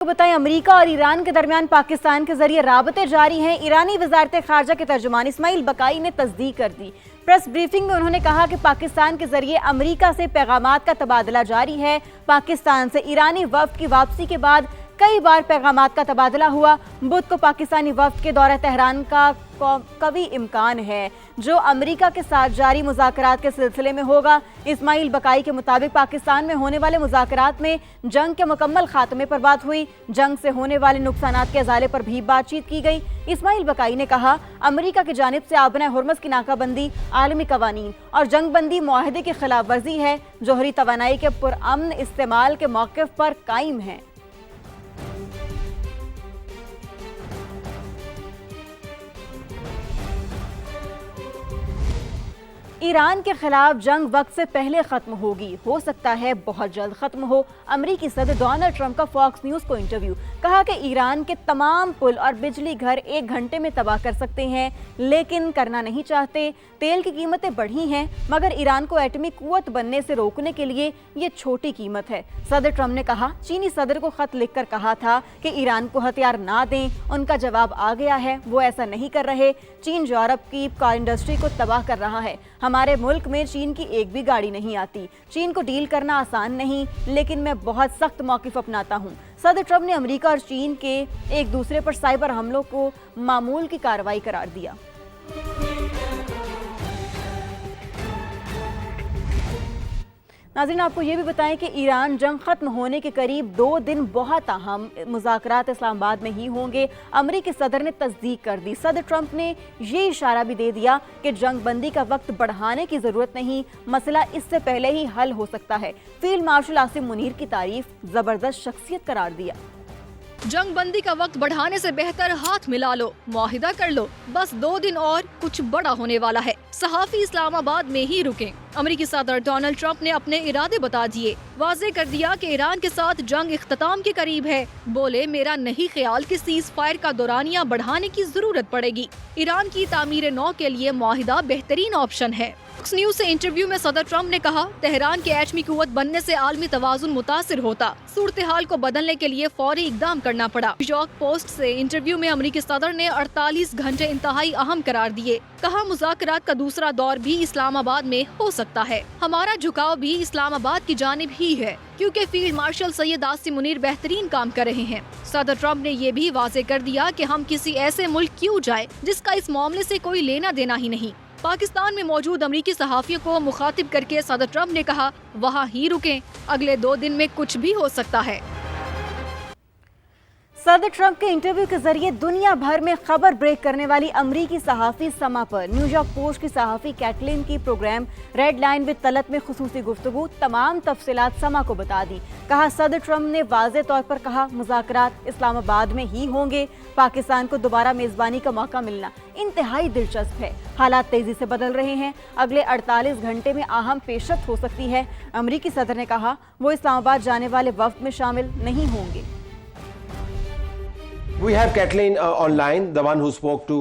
तो बताएं, अमेरिका और ईरान के दरमियान पाकिस्तान के जरिए राबते जारी हैं। ईरानी वजारत खारजा के तर्जुमान इस्माइल बकाई ने तस्दीक कर दी। प्रेस ब्रीफिंग में उन्होंने कहा कि पाकिस्तान के जरिए अमेरिका से पैगामात का तबादला जारी है। पाकिस्तान से ईरानी वफ्द की वापसी के बाद कई बार पैगामात का तबादला हुआ। बुध को पाकिस्तानी वफ्द के दौरे तेहरान का कवी इम्कान है, जो अमेरिका के साथ जारी मुज़ाकरात के सिलसिले में होगा। इस्माइल बकाई के मुताबिक पाकिस्तान में होने वाले मुज़ाकरात में जंग के मुकम्मल खात्मे पर बात हुई। जंग से होने वाले नुकसानात के अजाले पर भी बातचीत की गई। इस्माइल बकाई ने कहा, अमेरिका की जानिब से आबना हुर्मस की नाकाबंदी आलमी कवानीन और जंगबंदी मुआहदे की खिलाफ वर्जी है, जोहरी तवानाई के पुरअमन इस्तेमाल के मौक़िफ़ पर कायम है। ईरान के खिलाफ जंग वक्त से पहले खत्म होगी, हो सकता है बहुत जल्द खत्म हो। अमेरिकी सदर डोनाल्ड ट्रंप का फॉक्स न्यूज को इंटरव्यू, कहा कि ईरान के तमाम पुल और बिजली घर 1 घंटे में तबाह कर सकते हैं, लेकिन करना नहीं चाहते। तेल की कीमतें बढ़ी हैं, मगर ईरान को एटमी कुव्वत बनने से रोकने के लिए ये छोटी कीमत है। सदर ट्रंप ने कहा, चीनी सदर को खत लिखकर कहा था कि ईरान को हथियार ना दें। उनका जवाब आ गया है, वो ऐसा नहीं कर रहे। चीन यूरोप की कार इंडस्ट्री को तबाह कर रहा है। हमारे मुल्क में चीन की एक भी गाड़ी नहीं आती। चीन को डील करना आसान नहीं, लेकिन मैं बहुत सख्त मौक़िफ़ अपनाता हूँ। सदर ट्रंप ने अमेरिका और चीन के एक दूसरे पर साइबर हमलों को मामूल की कार्रवाई करार दिया। नाज़रीन, आपको ये भी बताएं कि ईरान जंग खत्म होने के करीब 2 दिन बहुत अहम मुज़ाकरात इस्लामाबाद में ही होंगे। अमेरिकी सदर ने तस्दीक कर दी। सदर ट्रंप ने ये इशारा भी दे दिया कि जंग बंदी का वक्त बढ़ाने की ज़रूरत नहीं, मसला इससे पहले ही हल हो सकता है। फील्ड मार्शल आसिम मुनीर की तारीफ ज़बरदस्त शख्सियत करार दिया। जंग बंदी का वक्त बढ़ाने से बेहतर हाथ मिला लो, मुआहिदा कर लो। बस 2 दिन और कुछ बड़ा होने वाला है। सहाफी इस्लामाबाद में ही रुके। अमेरिकी सदर डोनाल्ड ट्रंप ने अपने इरादे बता दिए। वाज़े कर दिया कि ईरान के साथ जंग इख्तिताम के करीब है। बोले, मेरा नहीं ख्याल कि सीज फायर का दौरानिया बढ़ाने की जरूरत पड़ेगी। ईरान की तामीर नौ के लिए मुआहिदा बेहतरीन ऑप्शन है। फॉक्स न्यूज से इंटरव्यू में सदर ट्रंप ने कहा, तेहरान के एटमी कुव्वत बनने से आलमी तवाजुन मुतासिर होता। सूरत हाल को बदलने के लिए फौरी इकदाम करना पड़ा। न्यूयॉर्क पोस्ट से इंटरव्यू में अमेरिकी सदर ने 48 घंटे इंतहाई अहम करार दिए। कहा, मुज़ाकरात का दूसरा दौर भी इस्लामाबाद में हो सकता है। हमारा झुकाव भी इस्लामाबाद की जानिब ही है, क्योंकि फील्ड मार्शल सैयद आसिम मुनीर बेहतरीन काम कर रहे हैं। सदर ट्रंप ने ये भी वाजे कर दिया कि हम किसी ऐसे मुल्क क्यों जाए जिसका इस मामले से कोई लेना देना ही नहीं। पाकिस्तान में मौजूद अमेरिकी सहाफियों को मुखातिब करके सदर ट्रंप ने कहा, वहाँ ही रुकें, अगले 2 दिन में कुछ भी हो सकता है। सदर ट्रंप के इंटरव्यू के जरिए दुनिया भर में खबर ब्रेक करने वाली अमरीकी सहाफ़ी समा पर न्यूयॉर्क पोस्ट की सहाफ़ी कैटलिन की program Red Line with Talat में खुसूसी गुफ्तगू तमाम तफसीलात समा को बता दी। कहा, सदर ट्रंप ने वाज़े तौर पर कहा, मुज़ाकरात इस्लामाबाद में ही होंगे। पाकिस्तान को दोबारा मेज़बानी का मौका मिलना इंतहाई दिलचस्प है। हालात तेजी से बदल रहे हैं। अगले 48 घंटे में अहम पेशरफ्त हो सकती है। अमरीकी सदर ने कहा, वो इस्लामाबाद जाने वाले वफ्द में शामिल नहीं होंगे। We have Kathleen online, the one who spoke to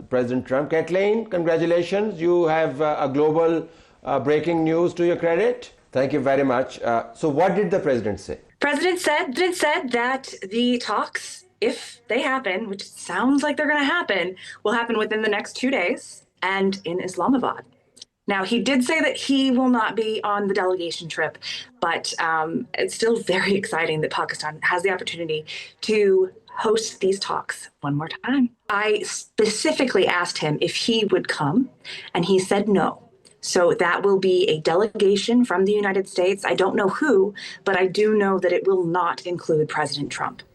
President Trump. Kathleen, congratulations. You have a global breaking news to your credit. Thank you very much. So what did the President say? President said that the talks, if they happen, which sounds like they're going to happen, will happen within the next 2 days and in Islamabad. Now, he did say that he will not be on the delegation trip, but it's still very exciting that Pakistan has the opportunity to host these talks one more time. I specifically asked him if he would come, and he said no. So that will be a delegation from the United States. I don't know who, but I do know that it will not include President Trump.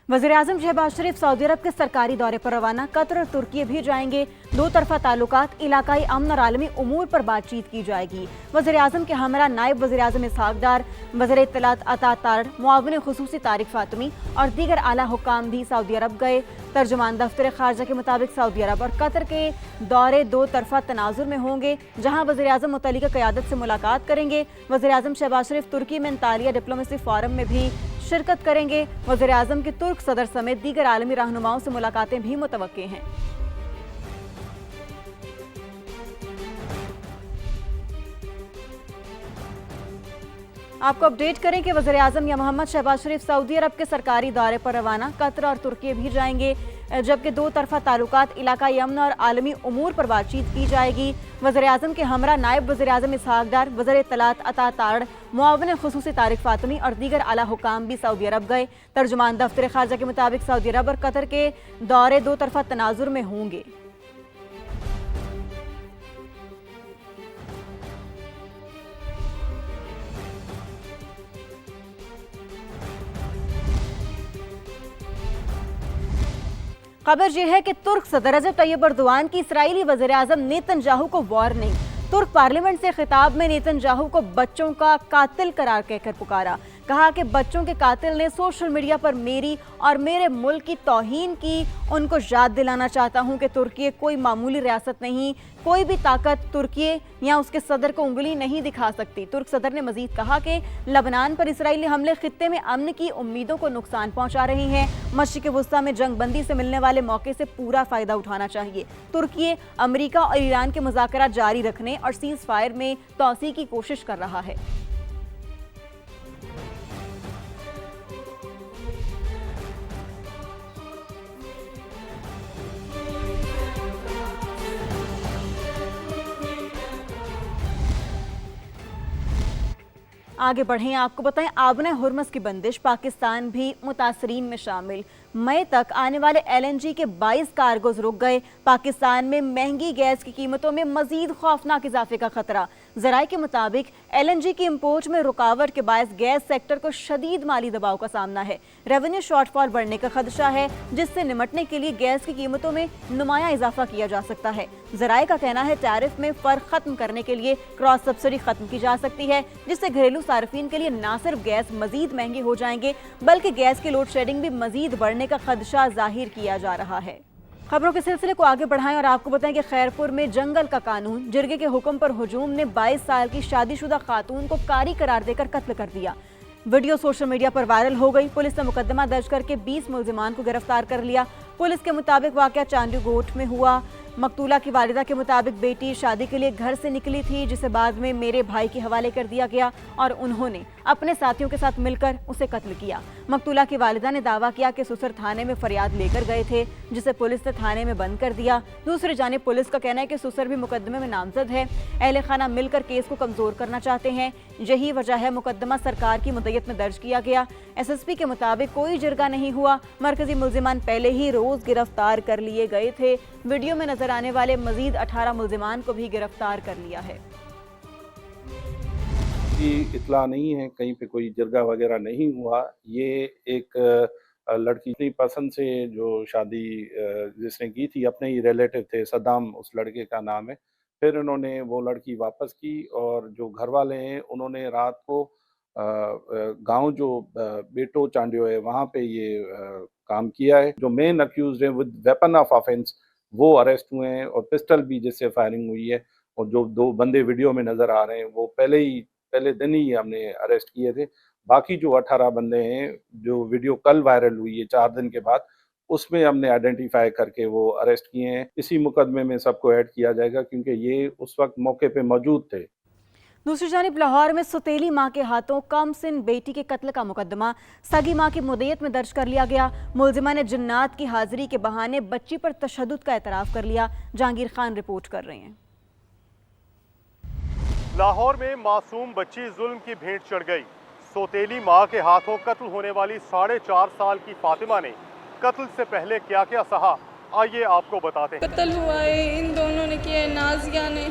वज़ीर-ए-आज़म शहबाज शरीफ Saudi अरब के सरकारी दौरे पर रवाना। Qatar और तुर्की भी जाएंगे। 2 तरफ़ा ताल्लुकात, इलाकाई अमन और आलमी उमूर पर बातचीत की जाएगी। वज़ीर-ए-आज़म के हमरा नायब वज़ीर-ए-आज़म इसहाक डार, वज़ीर इत्तलात अता तारड़, मुआविन खुसूसी तारिक फातिमी और दीगर आला हुक्काम भी सऊदी अरब गए। तर्जुमान दफ्तर खारजा के मुताबिक सऊदी अरब और कतर के दौरे 2 तरफ़ा तनाजुर में होंगे, जहाँ वज़ीर-ए-आज़म मुतल्लिका क़यादत से मुलाकात करेंगे। वज़ीर-ए-आज़म शहबाज शरीफ तुर्की में अंतालिया डिप्लोमेसी फोरम में भी शिरकत करेंगे। वज़ीर-ए-आज़म के तुर्क सदर समेत दीगर आलमी रहनुमाओं से मुलाकातें भी मुतवक्के हैं। आपको अपडेट करें कि वज़ीर-ए-आज़म या मोहम्मद शहबाज शरीफ सऊदी अरब के सरकारी दौरे पर रवाना, कतर और तुर्की भी जाएंगे, जबकि दो तरफा ताल्लुकात, इलाकाई अमन और आलमी उमूर पर बातचीत की जाएगी। वज़ीर-ए-आज़म के हमरा नायब वज़ीर-ए-आज़म इसहाक डार, वज़ीर इत्तलात अता ताड़, मुआविन खुसूसी तारिक फातमी और दीगर आला हुकाम भी सऊदी अरब गए। तर्जुमान दफ्तर खारजा के मुताबिक सऊदी अरब और कतर के दौरे दो तरफा तनाजुर में होंगे। खबर यह है कि तुर्क सदर रजब तैयब एर्दोआन की इस्राईली वज़ीर-ए-आज़म नेतन्याहू को वार्निंग। तुर्क पार्लियामेंट से खिताब में नेतन्याहू को बच्चों का कातिल करार कहकर पुकारा। कहा कि बच्चों के कातिल ने सोशल मीडिया पर मेरी और मेरे मुल्क की तौहीन की। उनको याद दिलाना चाहता हूं कि तुर्की कोई मामूली रियासत नहीं, कोई भी ताकत तुर्की या उसके सदर को उंगली नहीं दिखा सकती। तुर्क सदर ने मजीद कहा कि लबनान पर इसराइली हमले खित्ते में अमन की उम्मीदों को नुकसान पहुंचा रहे हैं। मशरिक़ वुस्ता में जंग बंदी से मिलने वाले मौके से पूरा फायदा उठाना चाहिए। तुर्की अमेरिका और ईरान के मुज़ाकरात जारी रखने और सीज़ फायर में तौसीक़ की कोशिश कर रहा है। आगे बढ़ें, आपको बताएं आबने हुर्मस की बंदिश, पाकिस्तान भी मुतासरीन में शामिल। मई तक आने वाले LNG के 22 कार्गोज रुक गए। पाकिस्तान में महंगी गैस की कीमतों में मजीद खौफनाक इजाफे का खतरा। जराये के मुताबिक LNG की इम्पोर्ट में रुकावट के बायस गैस सेक्टर को शदीद माली दबाव का सामना है। रेवेन्यू शॉर्टफॉल बढ़ने का खदशा है, जिससे निमटने के लिए गैस की कीमतों में नुमाया इजाफा किया जा सकता है। जराये का कहना है टैरिफ में फर्क खत्म करने के लिए क्रॉस सब्सिडी खत्म की जा सकती है, जिससे घरेलू सार्फिन के लिए न सिर्फ गैस मजीद महंगे हो जाएंगे, बल्कि गैस की लोड शेडिंग भी मजीद बढ़ने का खदशा जाहिर किया जा रहा है। खबरों के सिलसिले को आगे बढ़ाएं और आपको बताएं कि खैरपुर में जंगल का कानून, जिरगे के हुक्म पर हुजूम ने 22 साल की शादीशुदा खातून को कारी करार देकर कत्ल कर दिया। वीडियो सोशल मीडिया पर वायरल हो गई। पुलिस ने मुकदमा दर्ज करके 20 मुलजिमान को गिरफ्तार कर लिया। पुलिस के मुताबिक वाकया चांदीगोट में हुआ। मकतूला की वालिदा के मुताबिक बेटी शादी के लिए घर से निकली थी, जिसे बाद में मेरे भाई के हवाले कर दिया गया और उन्होंने अपने साथियों के साथ मिलकर उसे कत्ल किया। मकतूला की वालिदा ने दावा किया कि ससुर थाने में फरियाद लेकर गए थे, जिसे पुलिस ने थाने में बंद कर दिया। दूसरी जानिब पुलिस का कहना है कि ससुर भी मुकदमे में नामजद है। अहले खाना मिलकर केस को कमजोर करना चाहते हैं, यही वजह है मुकदमा सरकार की मुद्दत में दर्ज किया गया। SSP के मुताबिक कोई जिरगा नहीं हुआ। मरकजी मुलजिमान पहले ही रोज गिरफ्तार कर लिए गए थे। वीडियो में नजर आने वाले मजीद 18 मुलजिमान को भी गिरफ्तार कर लिया है। इतला नहीं है, कहीं पे कोई जिरगा वगैरह नहीं हुआ। ये एक लड़की की पसंद से जो शादी जिसने की थी, अपने ही रिलेटिव थे, सद्दाम उस लड़के का नाम है। फिर उन्होंने वो लड़की वापस की और जो घर वाले हैं उन्होंने रात को गांव जो बेटो चांडियो है वहाँ पे ये काम किया है। जो मेन अक्यूज हैं विद वेपन ऑफ ऑफेंस वो अरेस्ट हुए हैं और पिस्टल भी जिससे फायरिंग हुई है। और जो 2 बंदे वीडियो में नज़र आ रहे हैं वो पहले दिन ही हमने अरेस्ट किए थे। बाकी जो 18 बंदे हैं जो वीडियो कल वायरल हुई है 4 दिन के बाद, उसमें हमने आइडेंटिफाई करके वो अरेस्ट किए हैं। इसी मुकदमे में सबको ऐड किया जाएगा क्योंकि ये उस वक्त मौके पे मौजूद थे। दूसरी जानिब लाहौर में सौतेली मां के हाथों कम सिन बेटी के कत्ल का मुकदमा सगी मां की मुद्दत में दर्ज कर लिया गया। मुलजिमा ने जिन्नात की हाजिरी के बहाने बच्ची पर तशद्दुद का एतराफ़ कर लिया। जहांगीर खान रिपोर्ट कर रहे हैं। लाहौर में मासूम बच्ची जुल्म की भेंट चढ़ गई। सौतेली मां के हाथों कत्ल होने वाली 4.5 साल की फातिमा ने कत्ल से पहले क्या क्या सहा, आइए आपको बताते हैं। कत्ल हुआ है, इन दोनों ने किया है। नाजिया ने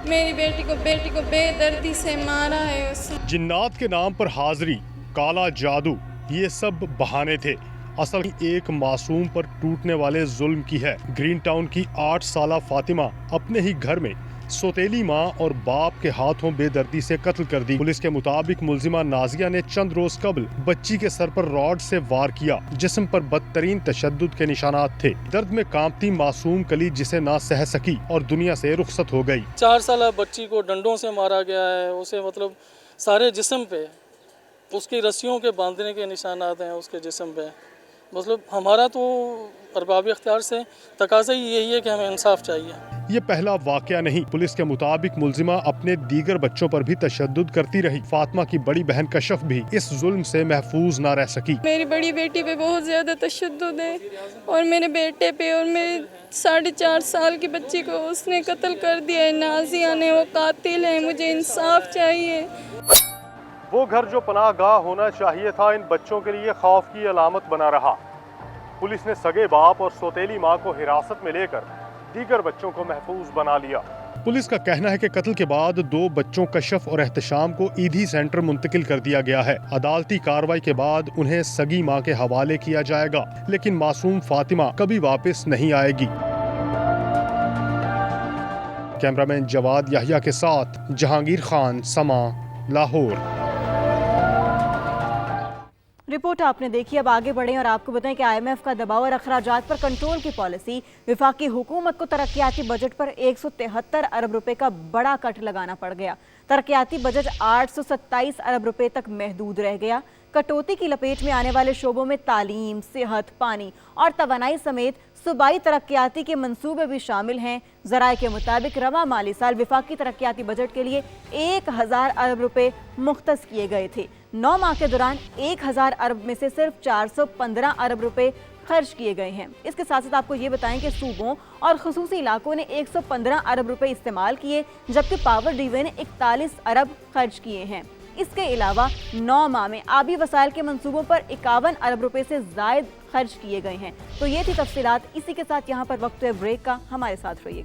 मेरी बेटी को बेदर्दी से मारा है उसने। जिन्नात के नाम पर हाजिरी, काला जादू, ये सब बहाने थे। असल एक मासूम पर टूटने वाले जुल्म की है। ग्रीन टाउन की 8 साला फातिमा अपने ही घर में सौतेली माँ और बाप के हाथों बेदर्दी से कत्ल कर दी। पुलिस के मुताबिक मुलजिमा नाजिया ने चंद रोज कबल बच्ची के सर पर रॉड से वार किया। जिस्म पर बदतरीन तशद्दुद के निशानात थे। दर्द में कांपती मासूम कली जिसे ना सह सकी और दुनिया से रुखसत हो गई। 4 साल बच्ची को डंडों से मारा गया है। उसे मतलब सारे जिस्म पे उसकी रस्सियों के बांधने के निशानात हैं उसके जिस्म पे। मतलब हमारा तो अरबाब इख्तियार से तकाज़ा ही यही है कि हमें इंसाफ चाहिए। ये पहला वाकया नहीं। पुलिस के मुताबिक मुलजिमा अपने दीगर बच्चों पर भी तशद्दुद करती रही। फातिमा की बड़ी बहन कशफ भी इस जुल्म से महफूज न रह सकी। मेरी बड़ी बेटी पे बहुत ज्यादा तशद्दुद है और मेरे बेटे पे, और मेरे 4.5 साल की बच्ची को उसने कत्ल कर दिया है। नाजिया ने, वो कातिल है, मुझे इंसाफ चाहिए। वो घर जो पनाहगाह होना चाहिए था इन बच्चों के लिए खौफ की अलामत बना रहा। पुलिस ने सगे बाप और सौतेली मां को हिरासत में लेकर दीगर बच्चों को महफूज बना लिया। पुलिस का कहना है कि कत्ल के बाद 2 बच्चों कशफ और एहतशाम को ईदी सेंटर मुंतकिल कर दिया गया है। अदालती कार्रवाई के बाद उन्हें सगी मां के हवाले किया जाएगा, लेकिन मासूम फातिमा कभी वापस नहीं आएगी। कैमरामैन जवाद याहिया के साथ जहांगीर खान, समा, लाहौर। रिपोर्ट आपने देखी। अब आगे बढ़ें और आपको बताएं कि IMF का दबाव और अखराजात पर कंट्रोल की पॉलिसी। विफाकी हुकूमत को तरक्याती बजट पर 173 अरब रुपए का बड़ा कट लगाना पड़ गया। तरक्याती बजट 827 अरब रुपए तक महदूद रह गया। कटौती की लपेट में आने वाले शोबों में तालीम, सेहत, पानी और तवानाई समेत सूबाई तरक्याती के मंसूबे भी शामिल हैं। ज़राए के मुताबिक रवा माली साल विफाकी तरक्याती बजट के लिए 1000 अरब रुपए मुख्तस किए गए थे। 9 माह के दौरान 1000 अरब में से सिर्फ 415 अरब रुपए खर्च किए गए हैं। इसके साथ साथ आपको ये बताएं कि सूबों और खुसूसी इलाकों ने 115 अरब रुपए इस्तेमाल किए, जबकि पावर डिवीजन ने 41 अरब खर्च किए हैं। इसके अलावा 9 माह में आबी वसाइल के मंसूबों पर 51 अरब रुपए से जायद खर्च किए गए हैं। तो ये थी तफसीलात। इसी के साथ यहाँ पर वक्त है ब्रेक का, हमारे साथ रहिएगा।